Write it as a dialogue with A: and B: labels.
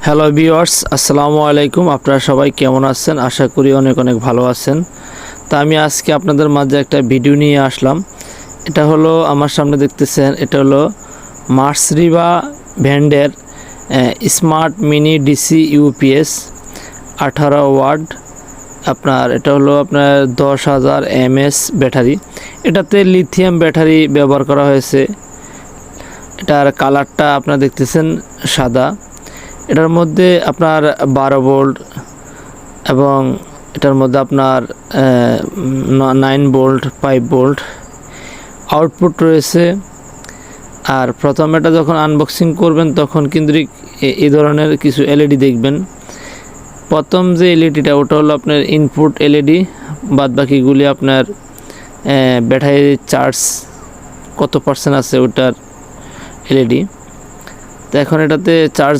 A: Hello viewers, আসসালামু আলাইকুম। আপনারা সবাই কেমন আছেন? আশা করি অনেক অনেক ভালো আছেন। তা আমি আজকে আপনাদের মাঝে একটা ভিডিও নিয়ে আসলাম। এটা হলো আমার সামনে দেখতেছেন, এটা হলো মার্সরিভা ব্র্যান্ডের smart mini DC UPS 18 watt. এটা হলো আপনার 10,000 mAh ব্যাটারি। এটাতে লিথিয়াম ব্যাটারি ব্যবহার করা হয়েছে। এটার কালারটা আপনারা দেখতেছেন সাদা। এটার মধ্যে আপনার 12 ভোল্ট এবং এটার মধ্যে আপনার 9 ভোল্ট 5 ভোল্ট আউটপুট রয়েছে। আর প্রথমে এটা যখন আনবক্সিং করবেন তখন কিন্তু এই ধরনের কিছু এলইডি দেখবেন। প্রথম যে এলইডিটা ওটা হলো আপনার ইনপুট এলইডি, বাদ বাকিগুলি আপনার ব্যাটারি চার্জ কত পার্সেন্ট আছে ওটার এলইডি। তো এখন এটাতে চার্জ